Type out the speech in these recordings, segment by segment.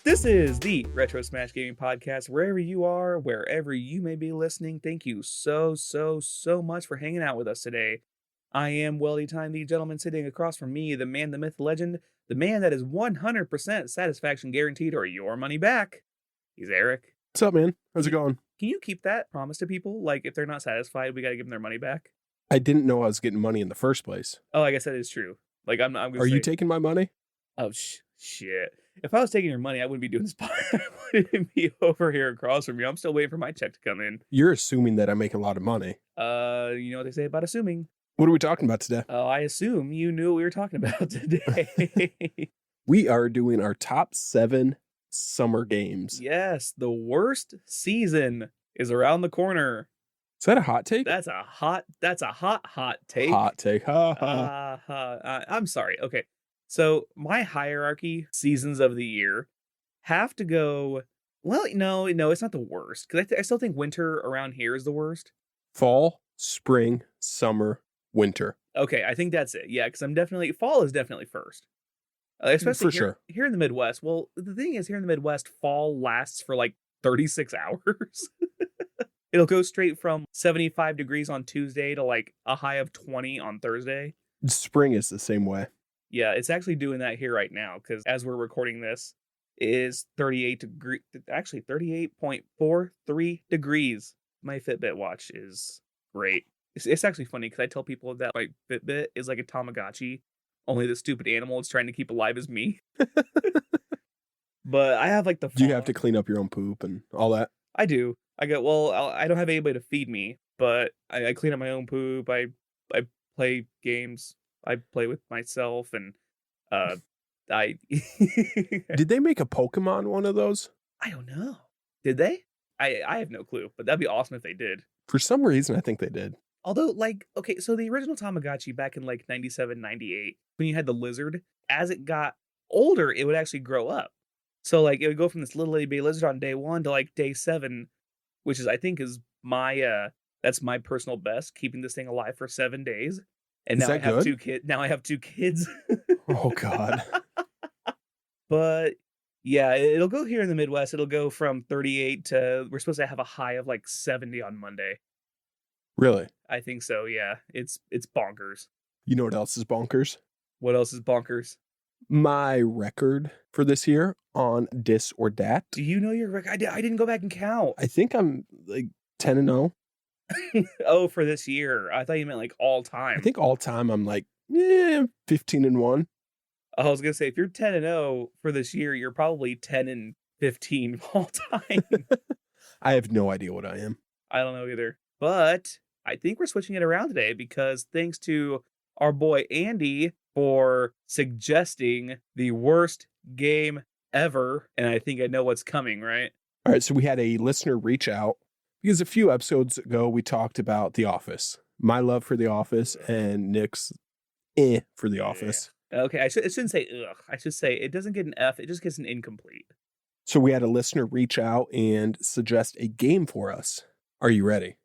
This is the Retro Smash Gaming Podcast. Wherever you are, wherever you may be listening, thank you so much for hanging out with us today. I am Weldy Time, the gentleman sitting across from me, the man, the myth, the legend, the man that is 100% satisfaction guaranteed or your money back. He's Eric. What's up, man? How's it going? Can you keep that promise to people? Like, if they're not satisfied, we got to give them their money back? I didn't know I was getting money in the first place. Oh, I guess that is true. Like, I'm gonna Are you taking my money? Oh, shit. If I was taking your money, I wouldn't be doing this podcast. I wouldn't be over here across from you. I'm still waiting for my check to come in. You're assuming that I make a lot of money. You know what they say about assuming. What are we talking about today? Oh, I assume you knew what we were talking about today. We are doing our top 7 summer games. Yes, the worst season is around the corner. Is that a hot take? That's a hot take. Hot take. Ha ha. I'm sorry. Okay. So my hierarchy seasons of the year have to go. Well, no, it's not the worst because I still think winter around here is the worst. Fall, spring, summer, winter. Okay, I think that's it. Yeah, because fall is definitely first, especially here in the Midwest. Well, the thing is, here in the Midwest, fall lasts for like 36 hours. It'll go straight from 75 degrees on Tuesday to like a high of 20 on Thursday. Spring is the same way. Yeah, it's actually doing that here right now because as we're recording this, it is 38.43 degrees. My Fitbit watch is great. It's actually funny because I tell people that my Fitbit is like a Tamagotchi, only the stupid animal it's trying to keep alive is me. But I have like the. Do you have to clean up your own poop and all that? I do. I don't have anybody to feed me, but I clean up my own poop. I play games. I play with myself, and I. Did they make a Pokemon one of those? I don't know. Did they? I have no clue, but that'd be awesome if they did. For some reason, I think they did. Although, okay, so the original Tamagotchi back in 97, 98, when you had the lizard, as it got older, it would actually grow up. So, it would go from this little itty bitty lizard on day 1 to, day 7, which is, I think, is that's my personal best, keeping this thing alive for 7 days. And now I have 2 kids. Now I have 2 kids. Oh, God. But yeah, it'll go here in the Midwest. It'll go from 38 to, we're supposed to have a high of 70 on Monday. Really? I think so, yeah. It's bonkers. You know what else is bonkers? What else is bonkers? My record for this year on Dis or Dat. Do you know your record? I didn't go back and count. I think I'm 10-0. Oh, for this year. I thought you meant all time. I think all time I'm 15-1. I was going to say, if you're 10-0 for this year, you're probably 10-15 all time. I have no idea what I am. I don't know either. But I think we're switching it around today because thanks to our boy Andy for suggesting the worst game ever. And I think I know what's coming, right? All right, so we had a listener reach out because a few episodes ago we talked about The Office. My love for The Office and Nick's for The Office. Okay, I shouldn't say ugh. I should say it doesn't get an F. It just gets an incomplete. So we had a listener reach out and suggest a game for us. Are you ready?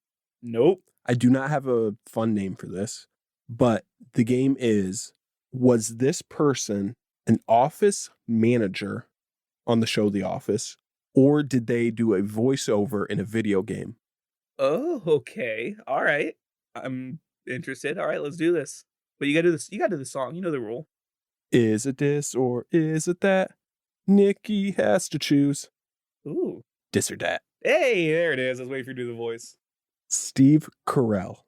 Nope. I do not have a fun name for this, but the game is, was this person an office manager on the show The Office, or did they do a voiceover in a video game? Oh, okay. All right. I'm interested. All right, let's do this. But you gotta do this. You gotta do the song. You know the rule. Is it this or is it that? Nikki has to choose. Ooh. Dis or Dat. Hey, there it is. I was waiting for you to do the voice. Steve Carell.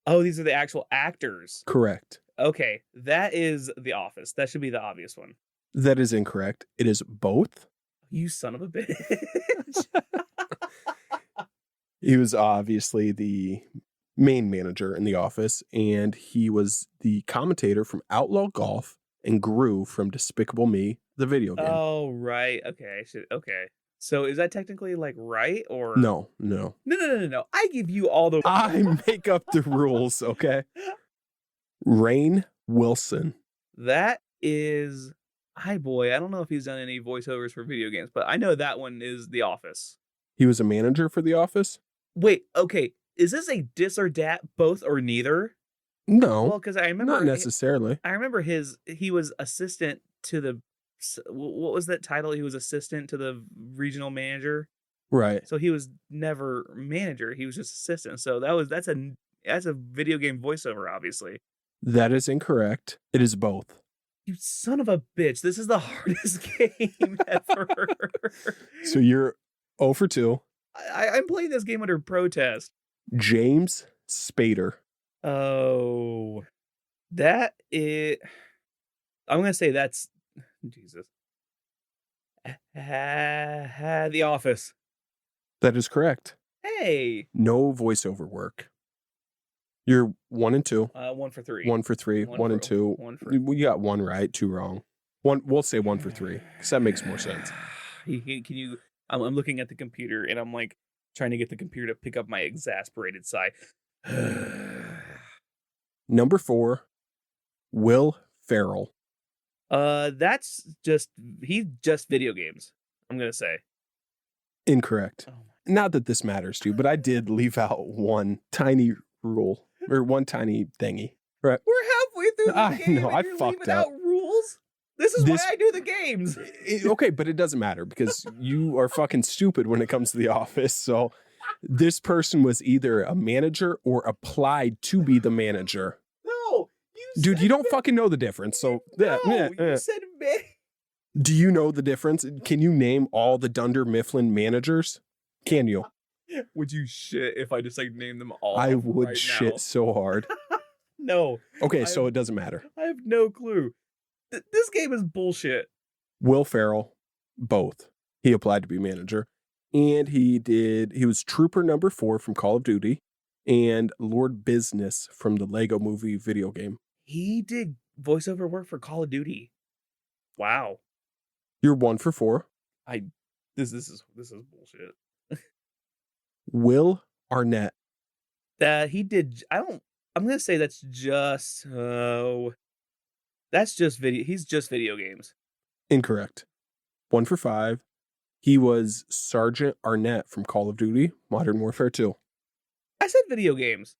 Oh, these are the actual actors. Correct. Okay, that is The Office. That should be the obvious one. That is incorrect. It is both. You son of a bitch. He was obviously the main manager in The Office, and he was the commentator from Outlaw Golf and Gru from Despicable Me, the video game. Oh, right. Okay. Okay. So is that technically right or No. No. I give you all the I make up the rules, okay? Rainn Wilson. That is hi boy. I don't know if he's done any voiceovers for video games, but I know that one is The Office. He was a manager for The Office? Wait, okay. Is this a dis or dat, both or neither? No. Well, because I remember not necessarily. I remember he was assistant to the what was that title? He was assistant to the regional manager. Right. So he was never manager. He was just assistant. So that's a video game voiceover, obviously. That is incorrect. It is both. You son of a bitch. This is the hardest game ever. So you're 0 for 2. I'm playing this game under protest. James Spader. Oh, that is. I'm going to say that's. Jesus. The Office. That is correct. Hey. No voiceover work. You're 1 and 2. 1 for 3. 1 for 3. 1 and 2. You got 1 right, 2 wrong. We'll say 1 for 3 because that makes more sense. Can you? I'm looking at the computer and I'm like trying to get the computer to pick up my exasperated sigh. Number 4, Will Ferrell. That's just video games. I'm gonna say Incorrect. Not that this matters to you, but I did leave out one tiny rule or one tiny thingy. Right? We're halfway through the game. I know. I you're fucked leaving up. out rules. This is why I do the games. Okay, but it doesn't matter because you are fucking stupid when it comes to The Office. So this person was either a manager or applied to be the manager. No, dude, you don't fucking know the difference. So you said man. Do you know the difference? Can you name all the Dunder Mifflin managers? Can you? Would you shit if I just like name them all? I would right shit now? so hard. No. Okay, so it doesn't matter. I have no clue. This game is bullshit. Will Ferrell, both. He applied to be manager. And he was Trooper number 4 from Call of Duty and Lord Business from the Lego Movie video game. He did voiceover work for Call of Duty. Wow. You're 1 for 4. This is bullshit. Will Arnett. That he did. I'm gonna say that's just video. He's just video games. Incorrect. 1 for 5. He was Sergeant Arnett from Call of Duty, Modern Warfare 2. I said video games.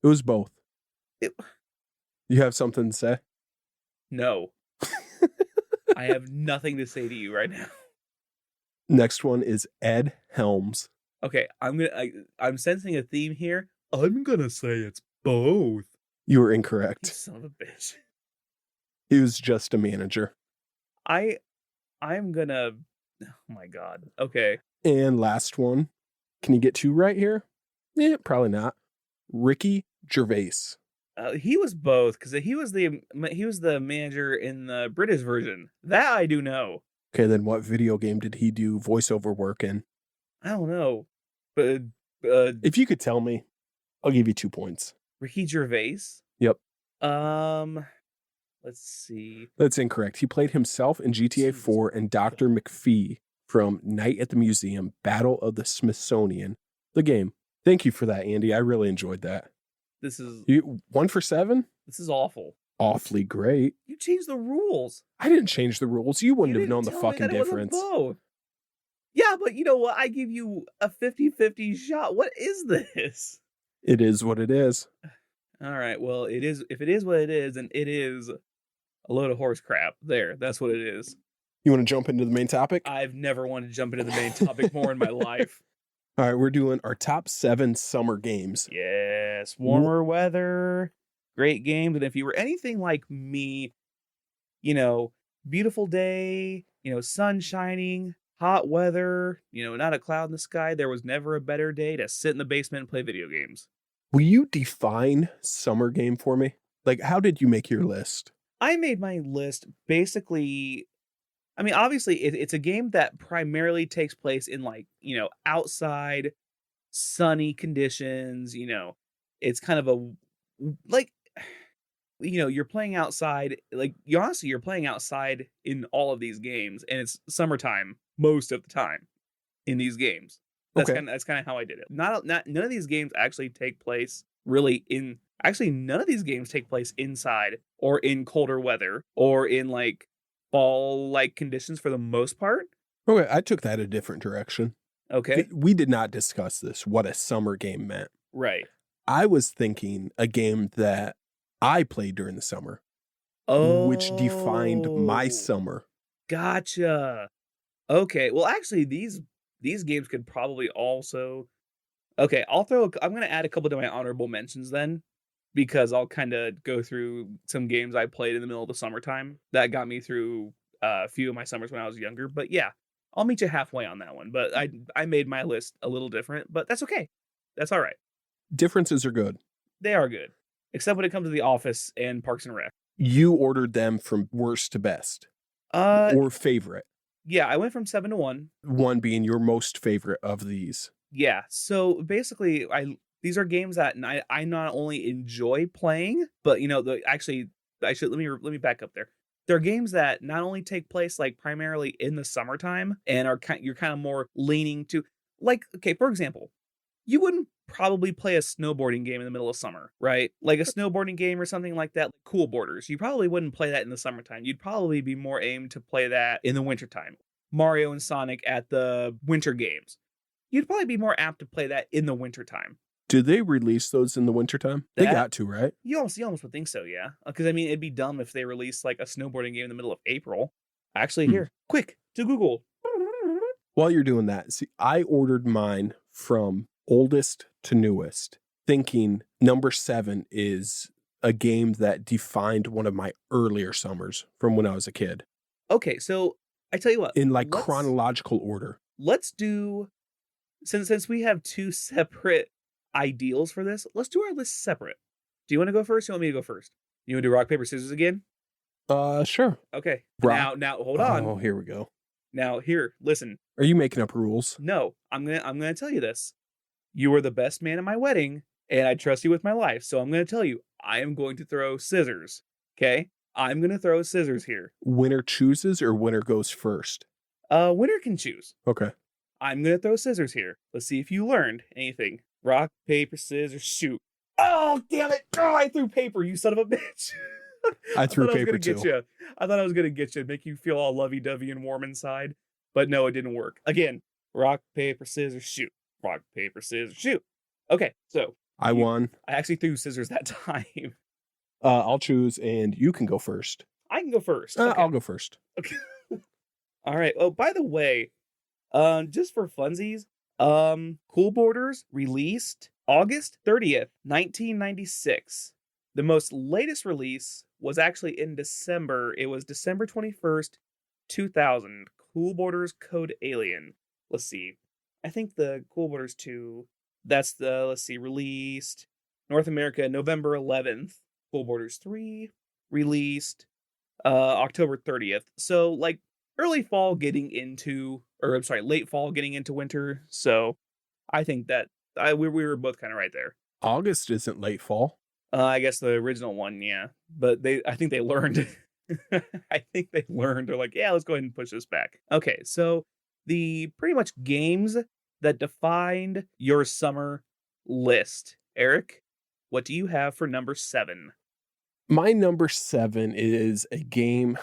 It was both. You have something to say? No. I have nothing to say to you right now. Next one is Ed Helms. Okay, I'm sensing a theme here. I'm gonna say it's both. You were incorrect. You son of a bitch. He was just a manager. I'm gonna. Oh my god. Okay. And last one. Can you get 2 right here? Yeah, probably not. Ricky Gervais. He was both because he was the manager in the British version. That I do know. Okay, then what video game did he do voiceover work in? I don't know, but if you could tell me, I'll give you 2 points. Ricky Gervais. Yep. Let's see. That's incorrect. He played himself in GTA 4 and Dr. McPhee from Night at the Museum, Battle of the Smithsonian, the game. Thank you for that, Andy. I really enjoyed that. This is 1 for 7. This is awful. Awfully great. You changed the rules. I didn't change the rules. You wouldn't have known the fucking difference. Yeah, but you know what? I give you a 50-50 shot. What is this? It is what it is. All right. Well, it is. If it is what it is, then it is a load of horse crap. There. That's what it is. You want to jump into the main topic? I've never wanted to jump into the main topic more in my life. All right. We're doing our top 7 summer games. Yes. Warmer weather, great games. And if you were anything like me, beautiful day, sun shining, hot weather, not a cloud in the sky. There was never a better day to sit in the basement and play video games. Will you define summer game for me? Like, how did you make your list? I made my list basically. I mean, obviously, it's a game that primarily takes place in outside, sunny conditions. It's kind of you're playing outside. You're playing outside in all of these games, and it's summertime most of the time in these games. That's kind of how I did it. None of these games actually take place really in. Actually, none of these games take place inside or in colder weather or in fall-like conditions for the most part. Okay, I took that a different direction. Okay. We did not discuss this, what a summer game meant. Right. I was thinking a game that I played during the summer. Oh. Which defined my summer. Gotcha. Okay, well, actually, these games could probably also okay, I'm gonna add a couple to my honorable mentions then, because I'll kinda go through some games I played in the middle of the summertime that got me through a few of my summers when I was younger, but yeah, I'll meet you halfway on that one, but I made my list a little different, but that's okay. That's alright. Differences are good. They are good, except when it comes to The Office and Parks and Rec. You ordered them from worst to best Uh, or favorite, yeah, I went from 7 to 1. one being your most favorite of these. Yeah, so basically, these are games that I not only enjoy playing, but, I should let me back up there. They're games that not only take place, like, primarily in the summertime and you're kinda more leaning to like, okay, for example, you wouldn't probably play a snowboarding game in the middle of summer, right? Like a snowboarding game or something like that, like Cool Borders. You probably wouldn't play that in the summertime. You'd probably be more aimed to play that in the wintertime. Mario and Sonic at the winter games. You'd probably be more apt to play that in the wintertime. Did they release those in the wintertime? They That got to, right? you almost would think so, yeah. Because I mean, it'd be dumb if they released like a snowboarding game in the middle of April. Actually, Hmm. here, quick to Google. While you're doing that, see, I ordered mine from oldest to newest, thinking number 7 is a game that defined one of my earlier summers from when I was a kid Okay, so I tell you what, in like let's chronological order. let's do since we have two separate ideals for this, let's do our list separate. Do you want to go first? Or you want me to go first? You want to do rock paper scissors again? Sure. Okay. Rock. Now hold on. Oh, here we go. Now here, listen. Are you making up rules? No, I'm gonna tell you this. You were the best man at my wedding, and I trust you with my life. So I'm gonna tell you, I am going to throw scissors. Okay? I'm gonna throw scissors here. Winner chooses or winner goes first? Winner can choose. Okay. I'm gonna throw scissors here. Let's see if you learned anything. Rock, paper, scissors, shoot. Oh, damn it! Oh, I threw paper, you son of a bitch. I threw thought paper was gonna too. get you. I thought I was gonna get you, make you feel all lovey-dovey and warm inside. But no, it didn't work. Again, rock, paper, scissors, shoot. Rock, paper, scissors, shoot. Okay, so I won. I actually threw scissors that time. I'll choose and you can go first. I can go first. Okay. I'll go first. Okay. All right. Oh, by the way, just for funsies, Cool Borders released August 30th, 1996. The most latest release was actually in December. It was December 21st, 2000. Cool Borders Code Alien. Let's see. I think the Cool Borders 2, that's the, let's see, released North America November 11th. Cool Borders 3 released October 30th. So like early fall getting into, or I'm sorry, late fall getting into winter. So I think that we were both kind of right there. August isn't late fall. I guess the original one, yeah. But I think they learned. I think they learned. They're like, yeah, let's go ahead and push this back. Okay, so the pretty much games that defined your summer list. Eric, what do you have for number 7? My number 7 is a game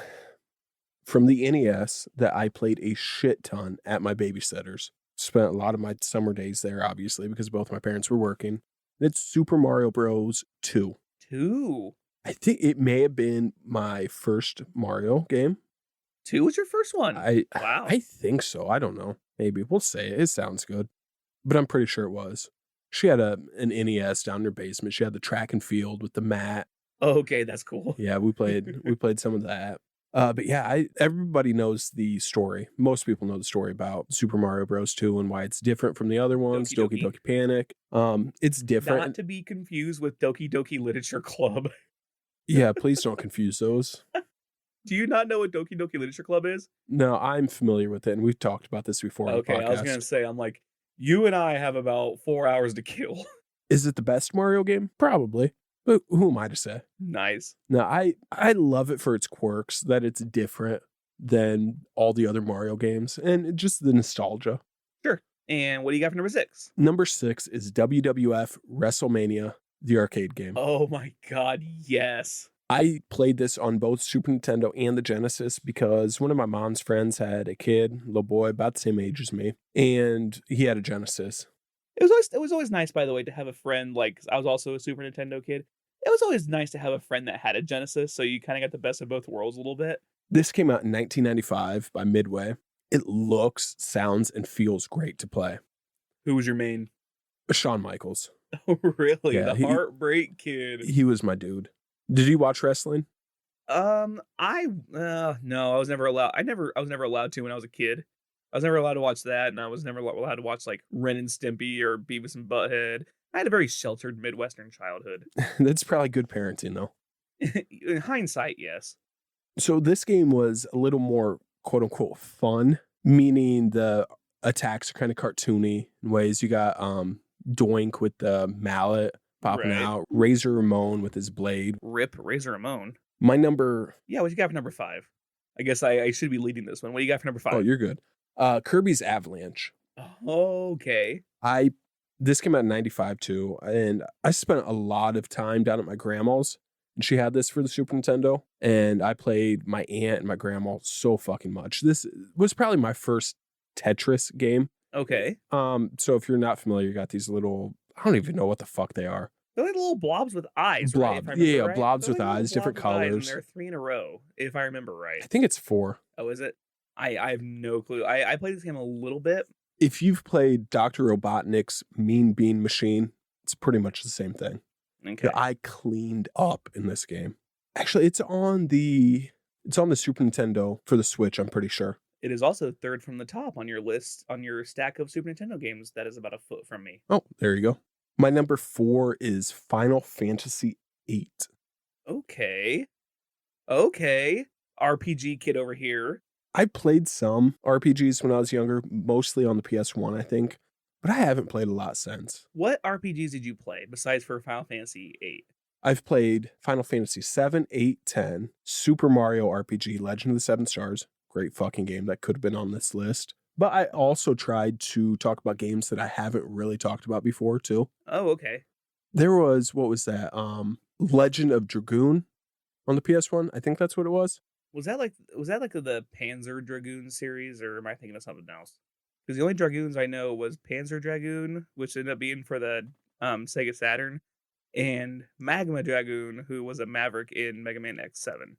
from the NES that I played a shit ton at my babysitter's. Spent a lot of my summer days there, obviously, because both my parents were working. It's Super Mario Bros. 2. 2. I think it may have been my first Mario game. 2 was your first one. Wow. I think so. I don't know. Maybe. We'll say it. It sounds good. But I'm pretty sure it was. She had an NES down in her basement. She had the track and field with the mat. Okay, that's cool. Yeah, we played some of that. But yeah, everybody knows the story. Most people know the story about Super Mario Bros. 2 and why it's different from the other ones. Doki Doki Panic. It's different. Not to be confused with Doki Doki Literature Club. Yeah, please don't confuse those. Do you not know what Doki Doki Literature Club is? No, I'm familiar with it, and we've talked about this before. Okay, on the podcast. I was gonna say, I'm like, you and I have about 4 hours to kill. Is it the best Mario game? Probably. But who am I to say? Nice. No, I love it for its quirks, that it's different than all the other Mario games, and just the nostalgia. Sure. And what do you got for number 6? Number 6 is WWF WrestleMania, the arcade game. Oh my god, yes. I played this on both Super Nintendo and the Genesis because one of my mom's friends had a kid, little boy, about the same age as me, and he had a Genesis. It was always nice, by the way, to have a friend, like, I was also a Super Nintendo kid. It was always nice to have a friend that had a Genesis, so you kind of got the best of both worlds a little bit. This came out in 1995 by Midway. It looks, sounds, and feels great to play. Who was your main? Shawn Michaels. Oh, really? Yeah, The Heartbreak Kid. He was my dude. Did you watch wrestling? No, I was never allowed. I was never allowed to when I was a kid. I was never allowed to watch that, and I was never allowed to watch like Ren and Stimpy or Beavis and Butthead. I had a very sheltered Midwestern childhood. That's probably good parenting, though. In hindsight, yes. So this game was a little more quote unquote fun, meaning the attacks are kind of cartoony in ways. You got Doink with the mallet popping out, Razor Ramon with his blade. Rip Razor Ramon. My number... Yeah, what you got for number 5? I guess I should be leading this one. What do you got for number 5? Oh, you're good. Kirby's Avalanche. Okay. This came out in 95 too, and I spent a lot of time down at my grandma's, and she had this for the Super Nintendo, and I played my aunt and my grandma so fucking much. This was probably my first Tetris game. Okay. So if you're not familiar, you got these little, I don't even know what the fuck they are. They're like little blobs with eyes, right? Right? Blobs with eyes, different colors. And they're 3 in a row, if I remember right. I think it's 4. Oh, is it? I have no clue. I played this game a little bit. If you've played Dr. Robotnik's Mean Bean Machine, it's pretty much the same thing. Okay. I cleaned up in this game. Actually, it's on the Super Nintendo for the Switch, I'm pretty sure. It is also third from the top on your list, on your stack of Super Nintendo games. That is about a foot from me. Oh, there you go. My number 4 is Final Fantasy VIII. Okay. RPG kid over here. I played some RPGs when I was younger, mostly on the PS1, I think, but I haven't played a lot since. What RPGs did you play besides for Final Fantasy VIII? I've played Final Fantasy 7, 8, 10, Super Mario RPG, Legend of the Seven Stars. Great fucking game that could have been on this list. But I also tried to talk about games that I haven't really talked about before, too. Oh, okay. There was, what was that? Legend of Dragoon on the PS1. I think that's what it was. Was that like the Panzer Dragoon series, or am I thinking of something else? Because the only Dragoons I know was Panzer Dragoon, which ended up being for the Sega Saturn, and Magma Dragoon, who was a Maverick in Mega Man X7.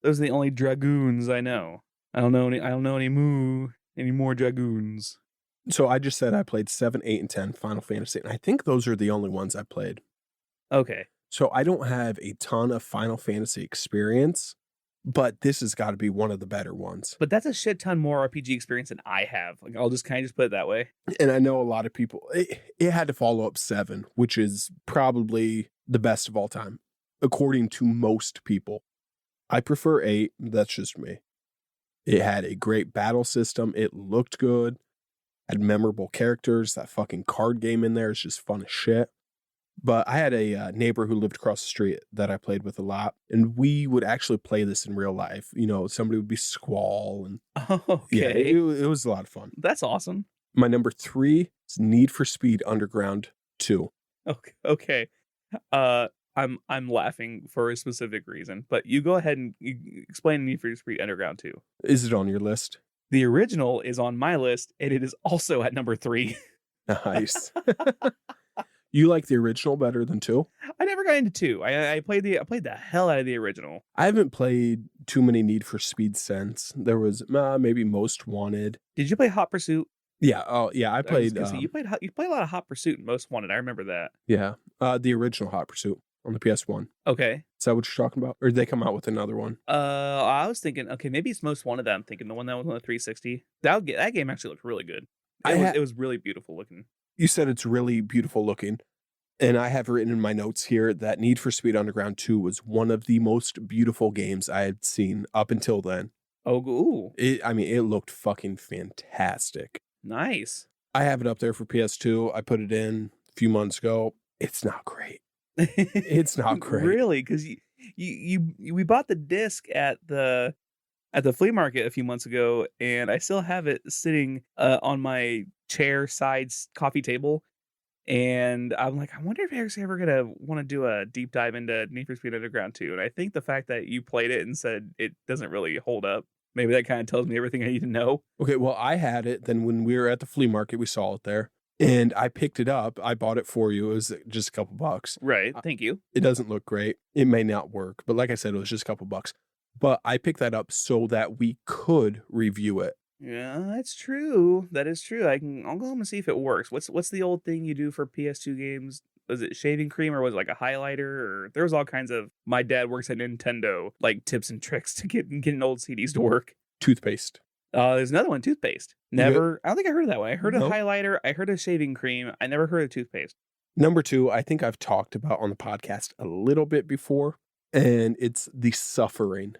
Those are the only Dragoons I know. I don't know any more Dragoons. So I just said I played 7, 8, and 10 Final Fantasy, and I think those are the only ones I played. Okay. So I don't have a ton of Final Fantasy experience, but this has got to be one of the better ones. But that's a shit ton more RPG experience than I have. Like, I'll just kind of just put it that way. And I know a lot of people, it had to follow up 7, which is probably the best of all time, according to most people. I prefer 8, that's just me. It had a great battle system. It looked good. Had memorable characters. That fucking card game in there is just fun as shit. But I had a neighbor who lived across the street that I played with a lot. And we would actually play this in real life. You know, somebody would be Squall. And okay. Yeah, it was a lot of fun. That's awesome. My number 3 is Need for Speed Underground 2. Okay. I'm laughing for a specific reason, but you go ahead and you explain Need for Speed Underground 2. Is it on your list? The original is on my list, and it is also at number 3. Nice. You like the original better than 2? I never got into 2. I played the hell out of the original. I haven't played too many Need for Speed since. There was maybe Most Wanted. Did you play Hot Pursuit? Yeah. Oh, yeah. I played. You played a lot of Hot Pursuit and Most Wanted. I remember that. Yeah. The original Hot Pursuit on the PS1. Okay. Is that what you're talking about? Or did they come out with another one? I was thinking, okay, maybe it's Most Wanted that I'm thinking. The one that was on the 360. That game actually looked really good. It was really beautiful looking. You said it's really beautiful looking. And I have written in my notes here that Need for Speed Underground 2 was one of the most beautiful games I had seen up until then. Oh, ooh. It looked fucking fantastic. Nice. I have it up there for PS2. I put it in a few months ago. It's not great. It's not great. Really? Because we bought the disc at the flea market a few months ago, and I still have it sitting on my chair sides coffee table. And I'm like, I wonder if Eric's ever gonna want to do a deep dive into Need for Speed Underground 2. And I think the fact that you played it and said it doesn't really hold up, maybe that kind of tells me everything I need to know. Okay, well, I had it. Then when we were at the flea market, we saw it there. And I picked it up. I bought it for you. It was just a couple bucks. Right. Thank you. It doesn't look great. It may not work. But like I said, it was just a couple bucks. but I picked that up so that we could review it. Yeah, that's true. That is true. I'll go home and see if it works. What's the old thing you do for PS2 games? Was it shaving cream or was it like a highlighter? Or there was all kinds of my dad works at Nintendo, like tips and tricks to getting old CDs to work. Toothpaste. There's another one, toothpaste. Never. I don't think I heard of that one. I heard Nope. of highlighter. I heard of shaving cream. I never heard of toothpaste. Number 2, I think I've talked about on the podcast a little bit before, and it's The Suffering.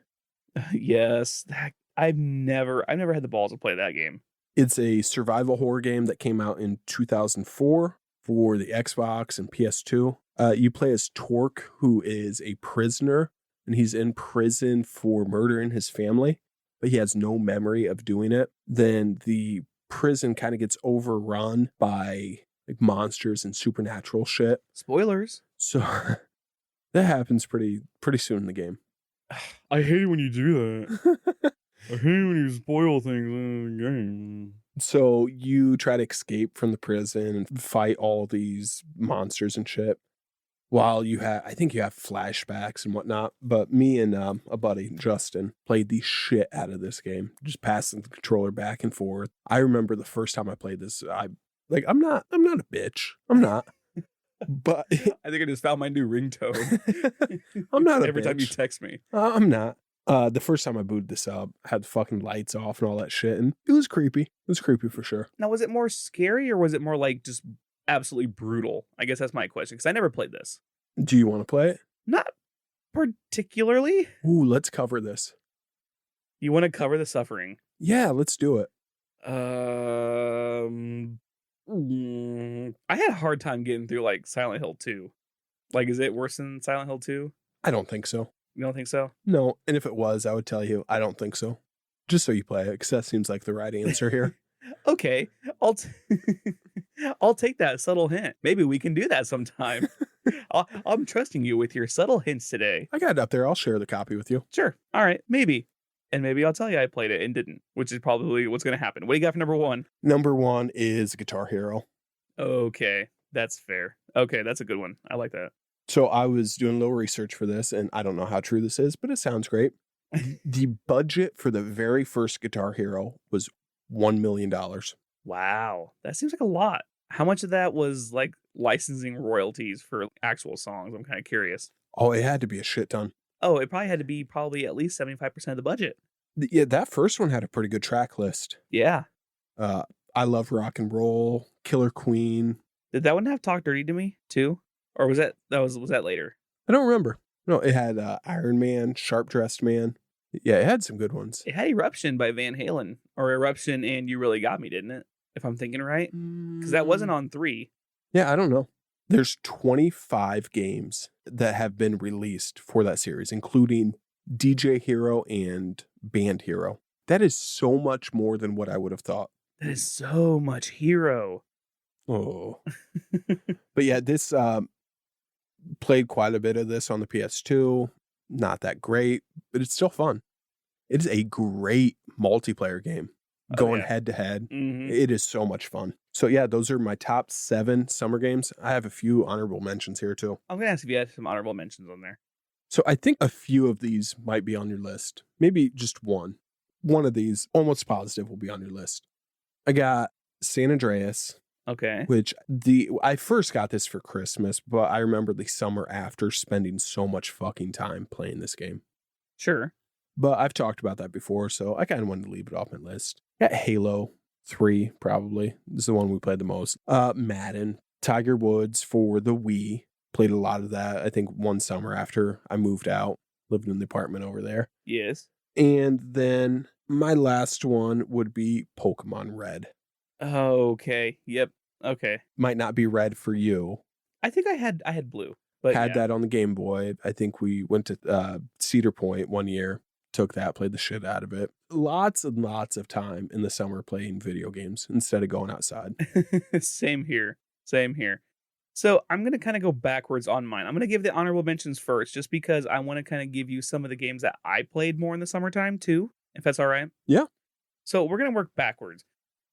Yes, I've never had the balls to play that game. It's a survival horror game that came out in 2004 for the Xbox and PS2. You play as Torque, who is a prisoner, and he's in prison for murdering his family, but he has no memory of doing it. Then the prison kind of gets overrun by like monsters and supernatural shit. Spoilers. So that happens pretty soon in the game. I hate when you do that. I hate when you spoil things in the game. So you try to escape from the prison and fight all these monsters and shit. While I think you have flashbacks and whatnot. But me and a buddy, Justin, played the shit out of this game. Just passing the controller back and forth. I remember the first time I played this, I'm not a bitch. I'm not. But I think I just found my new ringtone. I'm not a Every bitch. time you text me. I'm not. The first time I booted this up, I had the fucking lights off and all that shit, and it was creepy. It was creepy for sure. Now, was it more scary or was it more like just absolutely brutal? I guess that's my question because I never played this. Do you want to play it? Not particularly. Ooh, let's cover this. You want to cover the suffering? Yeah, let's do it. I had a hard time getting through like Silent Hill 2. Like, is it worse than Silent Hill 2? I don't think so. You don't think so? No, and if it was, I would tell you I don't think so. Just so you play it, because that seems like the right answer here. Okay, I'll take that subtle hint. Maybe we can do that sometime. I'm trusting you with your subtle hints today. I got it up there. I'll share the copy with you. Sure. All right. Maybe. And maybe I'll tell you I played it and didn't, which is probably what's going to happen. What do you got for number 1? Number 1 is Guitar Hero. Okay. That's fair. Okay. That's a good one. I like that. So I was doing a little research for this, and I don't know how true this is, but it sounds great. The budget for the very first Guitar Hero was $1 million. Wow. That seems like a lot. How much of that was like licensing royalties for actual songs? I'm kind of curious. Oh, it had to be a shit ton. Oh, it probably had to be at least 75% of the budget. Yeah, that first one had a pretty good track list. Yeah. I Love Rock and Roll, Killer Queen. Did that one have Talk Dirty to Me too? Or was that later? I don't remember. No, it had Iron Man, Sharp Dressed Man. Yeah, it had some good ones. It had Eruption by Van Halen, or Eruption and You Really Got Me, didn't it? If I'm thinking right. Because that wasn't on 3. Yeah, I don't know. There's 25 games that have been released for that series, including DJ Hero and Band Hero. That is so much more than what I would have thought. That is so much Hero. Oh. But yeah, this played quite a bit of this on the PS2. Not that great, but it's still fun. It is a great multiplayer game. Going head to head. It is so much fun. So yeah, those are my top 7 summer games. I have a few honorable mentions here too. I'm going to ask if you had some honorable mentions on there. So I think a few of these might be on your list. Maybe just one. One of these, almost positive, will be on your list. I got San Andreas. Okay. Which I first got this for Christmas, but I remember the summer after spending so much fucking time playing this game. Sure. But I've talked about that before, so I kind of wanted to leave it off my list. Got Halo 3, probably. This is the one we played the most. Madden. Tiger Woods for the Wii. Played a lot of that, I think, one summer after I moved out. Lived in the apartment over there. Yes. And then my last one would be Pokemon Red. Okay. Yep. Okay. Might not be red for you. I think I had blue. But that on the Game Boy. I think we went to Cedar Point one year. Took that, played the shit out of it. Lots and lots of time in the summer playing video games instead of going outside. Same here. So I'm going to kind of go backwards on mine. I'm going to give the honorable mentions first, just because I want to kind of give you some of the games that I played more in the summertime too, if that's all right. Yeah. So we're going to work backwards.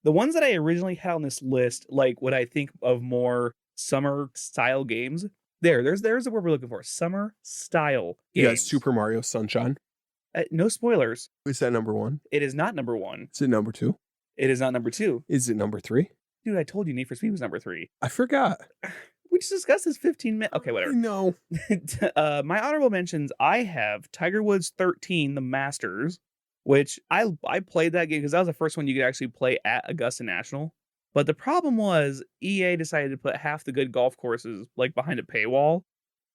The ones that I originally had on this list, like what I think of more summer style games, there's the word we're looking for. Summer style games. Yeah, Super Mario Sunshine. No spoilers. Is that number 1? It is not number 1. Is it number 2? It is not number 2. Is it number 3? Dude, I told you Need for Speed was number 3. I forgot. We just discussed this 15 minutes. Okay, whatever. No. My honorable mentions, I have Tiger Woods 13, the Masters, which I played that game because that was the first one you could actually play at Augusta National. But the problem was EA decided to put half the good golf courses like behind a paywall.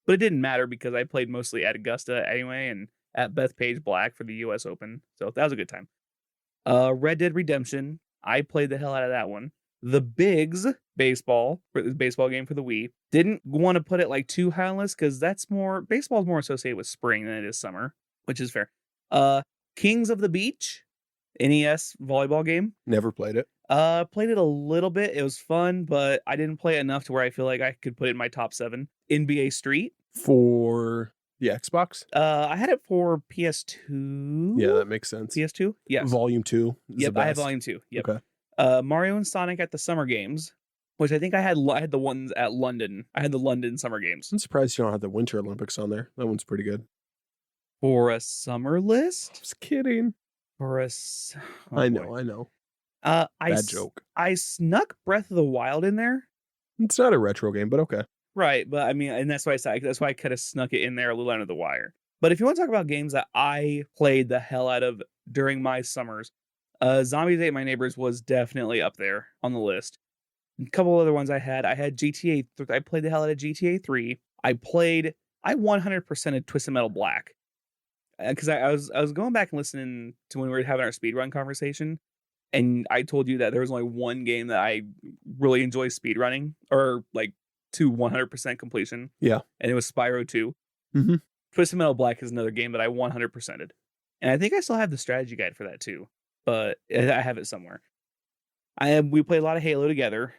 But it didn't matter because I played mostly at Augusta anyway and at Bethpage Black for the US Open. So that was a good time. Red Dead Redemption. I played the hell out of that one. The Bigs baseball game for the Wii. Didn't want to put it like too high on the list because baseball is more associated with spring than it is summer, which is fair. Kings of the Beach, NES volleyball game. Never played it. Played it a little bit. It was fun, but I didn't play it enough to where I feel like I could put it in my top 7. NBA Street. For the Xbox? I had it for PS2. Yeah, that makes sense. PS2? Yes. Volume 2. Yep, I had Volume 2. Yep. Okay. Mario and Sonic at the Summer Games, which I think I had the ones at London. I had the London Summer Games. I'm surprised you don't have the Winter Olympics on there. That one's pretty good. For a summer list? Just kidding. I know. Bad joke. I snuck Breath of the Wild in there. It's not a retro game, but okay. Right, but I mean, and that's why I kind of snuck it in there a little under the wire. But if you want to talk about games that I played the hell out of during my summers, Zombies Ate My Neighbors was definitely up there on the list. A couple other ones I had GTA. I played the hell out of GTA 3. I 100%ed Twisted Metal Black because I was going back and listening to when we were having our speedrun conversation, and I told you that there was only one game that I really enjoy speedrunning or like to 100% completion. Yeah, and it was Spyro 2. Mm-hmm. Twisted Metal Black is another game that I 100%ed, and I think I still have the strategy guide for that too, but I have it somewhere. We played a lot of Halo together.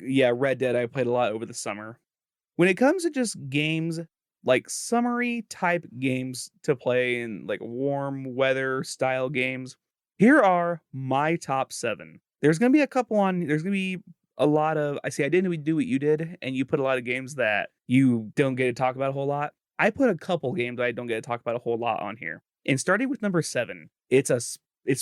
Yeah, Red Dead I played a lot over the summer. When it comes to just games, like summery type games to play in like warm weather style games, here are my top 7. There's going to be a couple there's going to be a lot of, I didn't do what you did, and you put a lot of games that you don't get to talk about a whole lot. I put a couple games that I don't get to talk about a whole lot on here. And starting with number 7, it's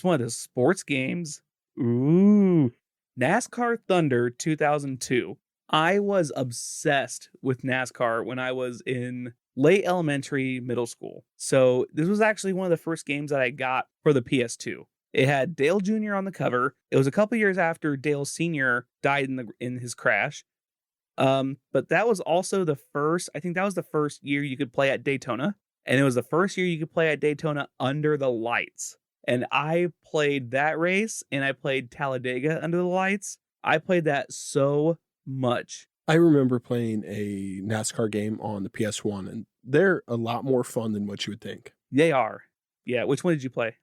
one of the sports games. Ooh, NASCAR Thunder 2002. I was obsessed with NASCAR when I was in late elementary, middle school. So this was actually one of the first games that I got for the PS2. It had Dale Jr. on the cover. It was a couple years after Dale Sr. died in his crash. But that was also I think that was the first year you could play at Daytona. And it was the first year you could play at Daytona under the lights. And I played that race, and I played Talladega under the lights. I played that so much. I remember playing a NASCAR game on the PS1, and they're a lot more fun than what you would think. They are. Yeah, which one did you play?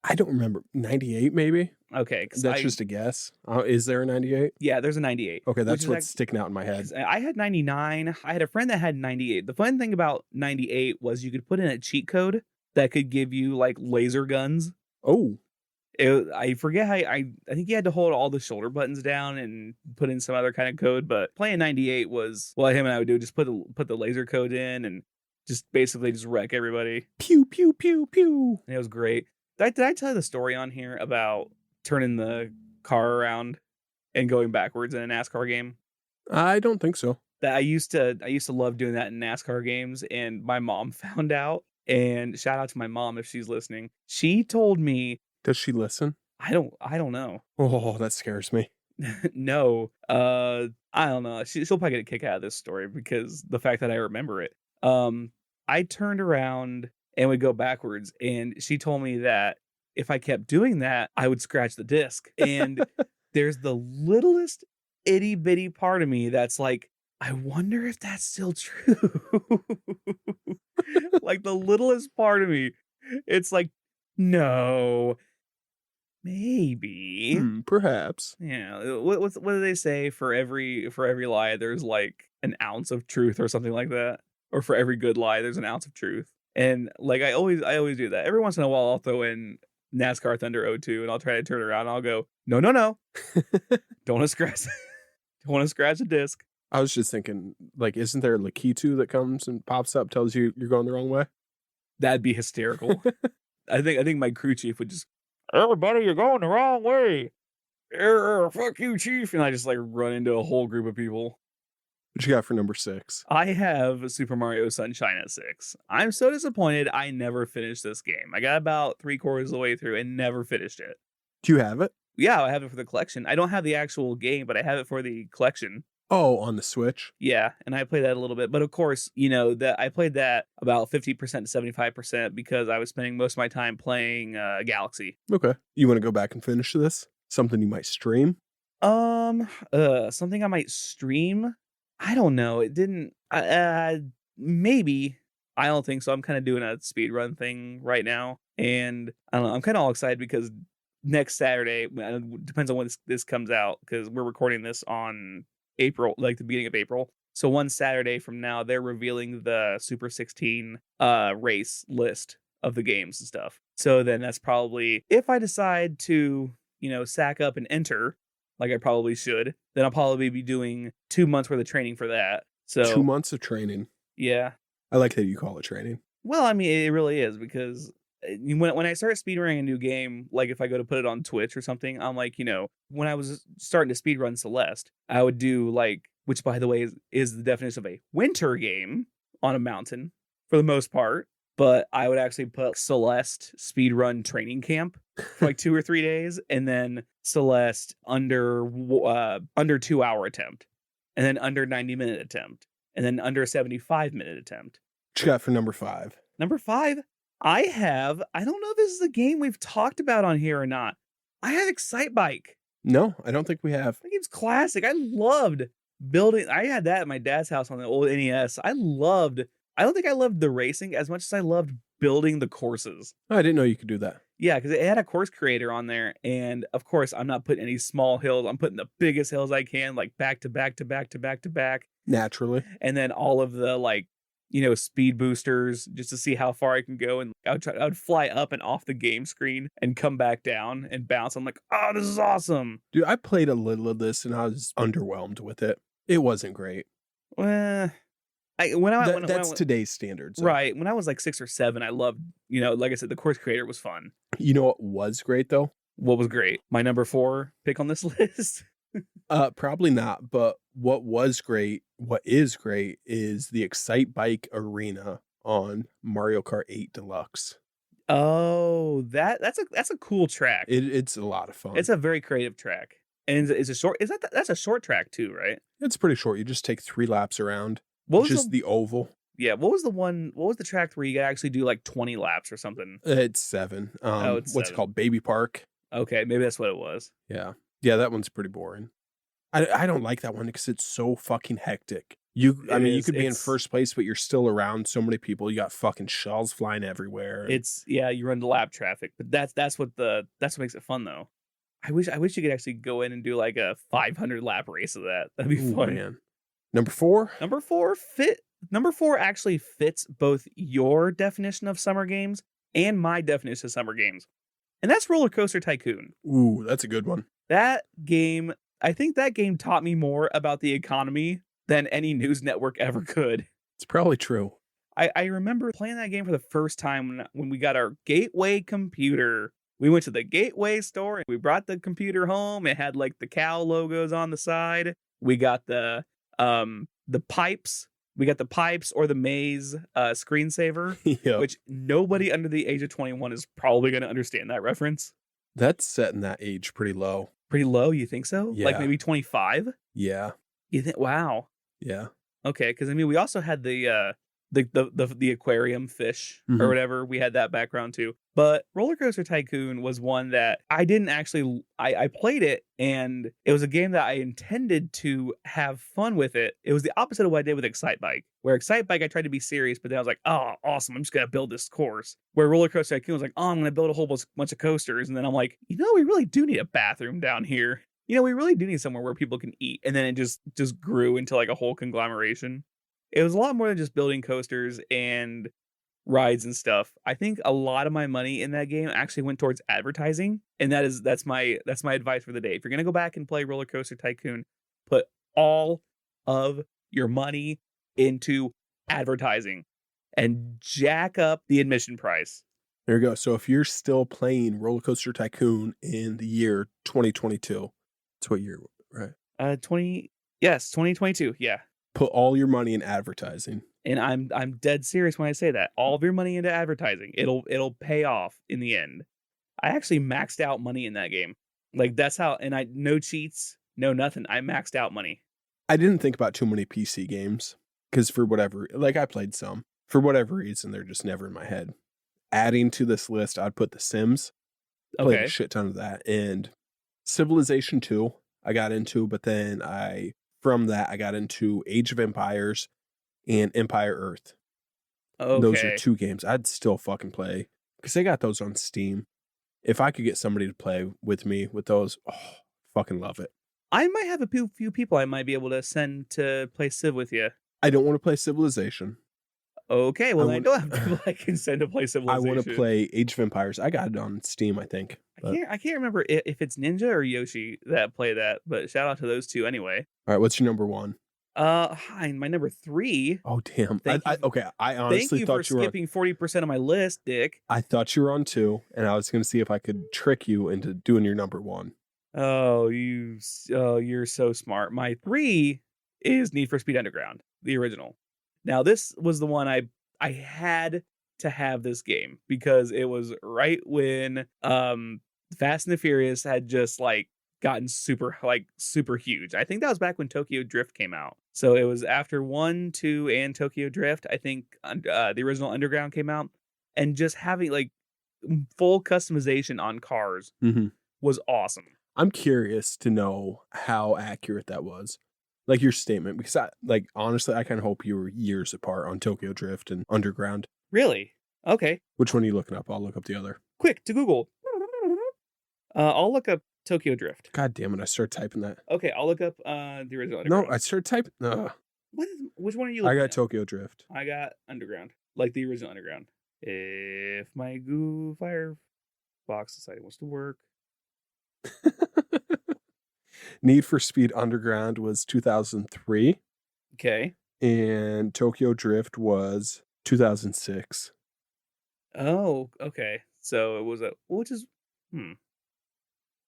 I don't remember. 98 maybe? Okay. That's just a guess. Is there a 98? Yeah, there's a 98. Okay, that's what's sticking out in my head. I had 99. I had a friend that had 98. The fun thing about 98 was you could put in a cheat code that could give you like laser guns. Oh. I forget how I think you had to hold all the shoulder buttons down and put in some other kind of code, but playing 98 was what him and I would do, just put the laser code in and just basically just wreck everybody. Pew, pew, pew, pew. And it was great. Did I tell you the story on here about turning the car around and going backwards in a NASCAR game? I don't think so. That I used to love doing that in NASCAR games, and my mom found out. And shout out to my mom if she's listening. She told me. Does she listen? I don't know. Oh, that scares me. No. I don't know. She'll probably get a kick out of this story because the fact that I remember it. I turned around and would go backwards, and she told me that if I kept doing that, I would scratch the disc. And there's the littlest itty bitty part of me that's like, I wonder if that's still true. Like the littlest part of me. It's like, no, maybe. Perhaps. Yeah. What do they say? For every lie, there's like an ounce of truth or something like that. Or for every good lie, there's an ounce of truth. And like I always do that. Every once in a while, I'll throw in NASCAR Thunder 02 and I'll try to turn it around. And I'll go, no. Don't want to scratch. Don't want to scratch a disc. I was just thinking, like, isn't there a Lakitu that comes and pops up, tells you you're going the wrong way? That'd be hysterical. I think my crew chief would just, everybody, you're going the wrong way. Fuck you, chief. And I just like run into a whole group of people. What you got for number 6? I have Super Mario Sunshine at 6. I'm so disappointed I never finished this game. I got about 3/4 of the way through and never finished it. Do you have it? Yeah, I have it for the collection. I don't have the actual game, but I have it for the collection. Oh, on the Switch? Yeah, and I played that a little bit. But of course, that I played that about 50% to 75% because I was spending most of my time playing Galaxy. Okay. You want to go back and finish this? Something you might stream? Something I might stream? I don't know. It didn't. Maybe. I don't think so. I'm kind of doing a speed run thing right now, and I don't know. I'm kind of all excited because next Saturday, depends on when this comes out, because we're recording this on April, like the beginning of April. So one Saturday from now, they're revealing the Super 16 race list of the games and stuff. So then that's probably, if I decide to, sack up and enter, like I probably should, then I'll probably be doing 2 months worth of training for that. So 2 months of training. Yeah. I like that you call it training. Well, I mean, it really is, because when I start speedrunning a new game, like if I go to put it on Twitch or something, I'm like, when I was starting to speedrun Celeste, I would do which by the way is the definition of a winter game on a mountain for the most part, but I would actually put Celeste speedrun training camp for like 2 or 3 days, and then Celeste under 2 hour attempt, and then under 90-minute attempt, and then under 75-minute attempt. What you got for number 5? Number 5, I don't know if this is a game we've talked about on here or not. I have Excite Bike. No, I don't think we have. That game's classic. I loved building. I had that at my dad's house on the old NES. I don't think I loved the racing as much as I loved building the courses. Oh, I didn't know you could do that. Yeah, because it had a course creator on there. And of course, I'm not putting any small hills. I'm putting the biggest hills I can, like back to back to back to back to back. Naturally. And then all of the speed boosters just to see how far I can go. And I would fly up and off the game screen and come back down and bounce. I'm like, oh, this is awesome. Dude, I played a little of this and I was underwhelmed with it. It wasn't great. Well, that's today's standards. Right. When I was like 6 or 7, I loved, like I said, the course creator was fun. You know what was great though? What was great? My number 4 pick on this list? Probably not, but what is great is the Excite Bike Arena on Mario Kart 8 Deluxe. Oh, that's a cool track. It's a lot of fun. It's a very creative track. And it's a short, that's a short track too, right? It's pretty short. You just take 3 laps around. Just the oval. Yeah, what was the track where you could actually do like 20 laps or something? It's 7. What's it called? Baby Park. Okay, maybe that's what it was. Yeah, that one's pretty boring. I don't like that one because it's so fucking hectic. You could be in first place, but you're still around so many people. You got fucking shells flying everywhere. You run the lap traffic, but that's what makes it fun though. I wish you could actually go in and do like a 500 lap race of that. That'd be fun. Man. Number 4? Number 4 actually fits both your definition of summer games and my definition of summer games. And that's Roller Coaster Tycoon. Ooh, that's a good one. That game, I think that game taught me more about the economy than any news network ever could. It's probably true. I remember playing that game for the first time when we got our Gateway computer. We went to the Gateway store and we brought the computer home. It had like the cow logos on the side. We got the pipes. We got the pipes or the maze screensaver, yep. Which nobody under the age of 21 is probably going to understand that reference. That's setting that age pretty low. Pretty low, you think so? Yeah. Like maybe 25? Yeah. You think? Wow. Yeah. Okay, because we also had the aquarium fish or whatever. We had that background too. But Roller Coaster Tycoon was one that I didn't actually. I played it, and it was a game that I intended to have fun with it. It was the opposite of what I did with Excite Bike. Where Excite Bike, I tried to be serious, but then I was like, oh, awesome, I'm just gonna build this course. Where Roller Coaster Tycoon was like, oh, I'm gonna build a whole bunch of coasters, and then I'm like, we really do need a bathroom down here. We really do need somewhere where people can eat. And then it just grew into like a whole conglomeration. It was a lot more than just building coasters and rides and stuff. I think a lot of my money in that game actually went towards advertising. And that's my advice for the day. If you're going to go back and play Roller Coaster Tycoon, put all of your money into advertising. and jack up the admission price. There you go. So if you're still playing Roller Coaster Tycoon in the year 2022, it's what year, right? 2022. Yeah. Put all your money in advertising. And I'm dead serious when I say that. All of your money into advertising. It'll pay off in the end. I actually maxed out money in that game. Like that's how, and no cheats, no nothing. I maxed out money. I didn't think about too many PC games because for whatever, like I played some. For whatever reason, they're just never in my head. Adding to this list, I'd put The Sims. Played a shit ton of that. And Civilization 2, I got into, but then from that, I got into Age of Empires and Empire Earth. Okay. Those are 2 games I'd still fucking play because they got those on Steam. If I could get somebody to play with me with those, fucking love it. I might have a few people I might be able to send to play Civ with you. I don't want to play Civilization. Okay, well, I don't have people I can send to play Civilization. I want to play Age of Empires. I got it on Steam, I think. I can't remember if it's Ninja or Yoshi that play that, but shout out to those 2 anyway. All right, what's your number 1? Hi, my number 3. Oh damn! I honestly thank you thought for you were skipping 40% of my list, Dick. I thought you were on 2, and I was going to see if I could trick you into doing your number 1. Oh, you're so smart. My 3 is Need for Speed Underground, the original. Now, this was the one I had to have this game because it was right when Fast and the Furious had just like gotten super huge. I think that was back when Tokyo Drift came out. So it was after 1, 2, and Tokyo Drift. I think the original Underground came out, and just having like full customization on cars was awesome. I'm curious to know how accurate that was. Like your statement, because honestly, I kind of hope you were years apart on Tokyo Drift and Underground. Really? Okay. Which one are you looking up? I'll look up the other. Quick, to Google. I'll look up Tokyo Drift. God damn it, I started typing that. Okay, I'll look up the original Underground. No, I started typing. Which one are you looking at? I got Tokyo Drift. I got Underground. Like the original Underground. If my Firefox decided wants to work. Need for Speed Underground was 2003. Okay. And Tokyo Drift was 2006. Oh, okay. So it was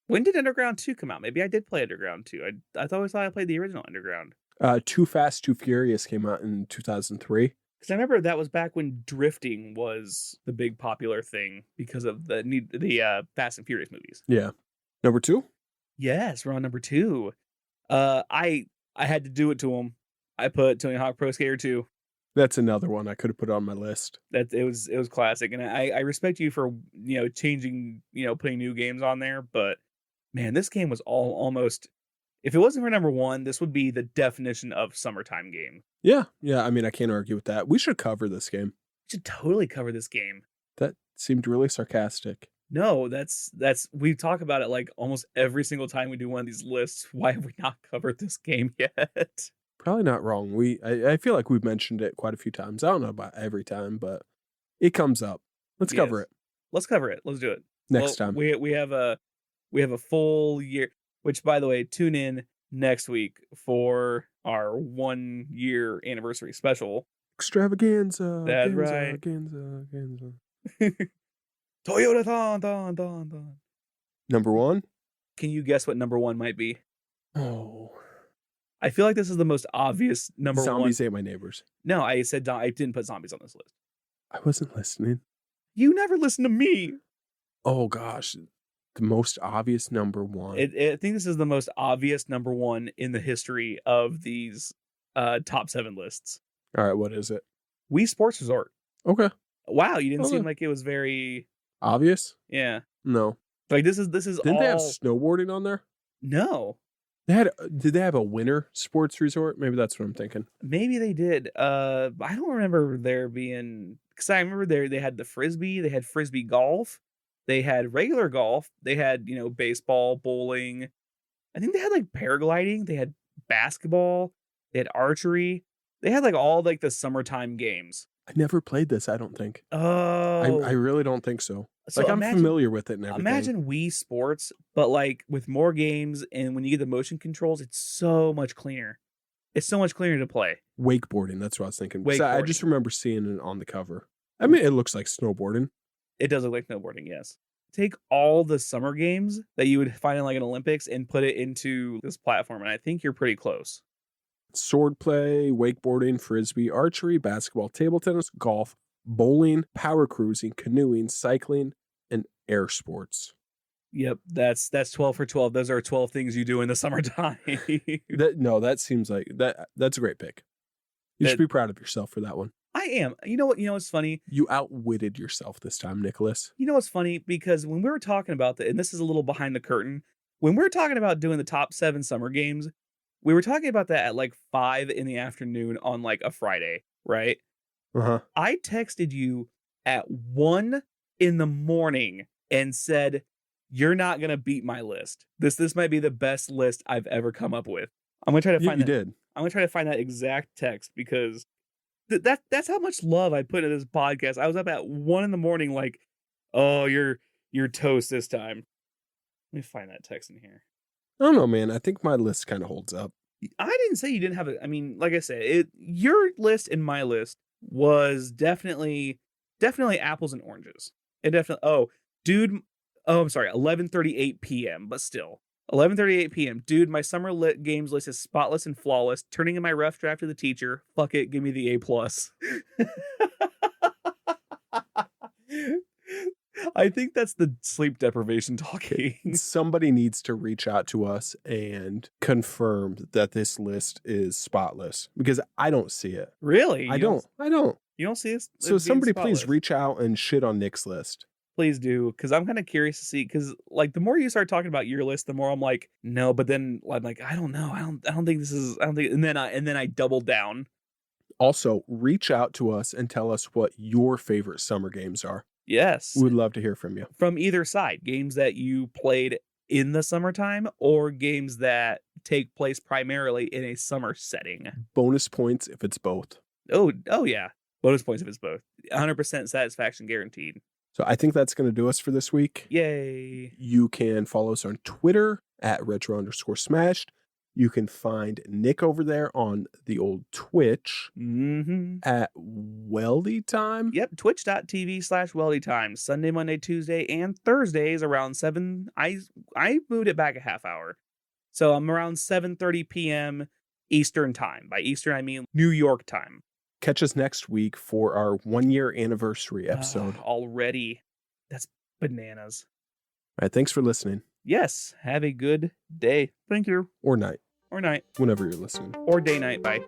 when did Underground 2 come out? Maybe I did play Underground 2. I always thought I played the original Underground. Too Fast, Too Furious came out in 2003. Because I remember that was back when drifting was the big popular thing because of the Fast and Furious movies. Yeah. Number 2? Yes, we're on number 2. I had to do it to him. I put Tony Hawk Pro Skater 2. That's another one I could have put on my list. That it was classic, and I respect you for changing putting new games on there. But man, this game was almost. If it wasn't for number 1, this would be the definition of summertime game. Yeah. I mean, I can't argue with that. We should cover this game. We should totally cover this game. That seemed really sarcastic. No, that's we talk about it like almost every single time we do one of these lists. Why have we not covered this game yet? Probably not wrong. I feel like we've mentioned it quite a few times. I don't know about every time, but it comes up. Let's cover it. Let's cover it. Let's do it. Next time. We have a full year, which by the way, tune in next week for our 1 year anniversary special. Extravaganza. That's right. Extravaganza. Toyota Thon. Number 1? Can you guess what number 1 might be? Oh. I feel like this is the most obvious number 1. Zombies Ate My Neighbors. No, I said I didn't put zombies on this list. I wasn't listening. You never listen to me. Oh gosh. The most obvious number 1. I think this is the most obvious number 1 in the history of these top 7 lists. All right, what is it? Wii Sports Resort. Okay. Wow, you didn't seem like it was very obvious. Yeah. No. Like this is Didn't they have snowboarding on there? No. Did they have a winter sports resort? Maybe that's what I'm thinking. Maybe they did. I don't remember there being, because I remember they had the frisbee, they had frisbee golf, they had regular golf, they had baseball, bowling. I think they had like paragliding, they had basketball, they had archery, they had like all like the summertime games. I never played this, I don't think. Oh. I really don't think so. So like I'm familiar with it and everything. Imagine Wii Sports, but like with more games, and when you get the motion controls, it's so much cleaner. It's so much cleaner to play. Wakeboarding, that's what I was thinking. I just remember seeing it on the cover. I mean, it looks like snowboarding. It does look like snowboarding, yes. Take all the summer games that you would find in like an Olympics and put it into this platform, and I think you're pretty close. Swordplay, wakeboarding, frisbee, archery, basketball, table tennis, golf, bowling, power cruising, canoeing, cycling, and air sports. Yep, that's 12 for 12. Those are 12 things you do in the summertime. That seems like that's a great pick. You should be proud of yourself for that one. I am. You know what's funny? You outwitted yourself this time, Nicholas. You know what's funny? Because when we were talking about and this is a little behind the curtain, when we were talking about doing the top 7 summer games, we were talking about that at like 5 in the afternoon on like a Friday, right? Uh-huh. I texted you at 1 in the morning and said, you're not going to beat my list. This might be the best list I've ever come up with. I'm going to try to find You did. I'm going to try to find that exact text because that's how much love I put in this podcast. I was up at 1 in the morning like, oh, you're toast this time. Let me find that text in here. I don't know, man. I think my list kind of holds up. I didn't say you didn't have I mean, like I said, your list and my list was definitely apples and oranges. It definitely, I'm sorry, 11:38 p.m., but still. 11:38 p.m. Dude, my summer games list is spotless and flawless. Turning in my rough draft to the teacher. Fuck it, give me the A+. I think that's the sleep deprivation talking. Somebody needs to reach out to us and confirm that this list is spotless because I don't see it. Really? I don't. You don't see this? So somebody please reach out and shit on Nick's list. Please do, because I'm kind of curious to see, because like the more you start talking about your list, the more I'm like, no, but then I'm like, I don't know. I don't think this is, I don't think, and then I double down. Also, reach out to us and tell us what your favorite summer games are. Yes. We would love to hear from you. From either side, games that you played in the summertime or games that take place primarily in a summer setting. Bonus points if it's both. Oh yeah. Bonus points if it's both. 100% satisfaction guaranteed. So I think that's going to do us for this week. Yay. You can follow us on Twitter at retro_smashed. You can find Nick over there on the old Twitch at Weldy Time. Yep, twitch.tv/Weldy Time. Sunday, Monday, Tuesday, and Thursdays around 7. I moved it back a half hour. So I'm around 7:30 p.m. Eastern Time. By Eastern, I mean New York time. Catch us next week for our 1-year anniversary episode. Already. That's bananas. All right, thanks for listening. Yes, have a good day. Thank you. Or night. Or night. Whenever you're listening. Or day, night. Bye.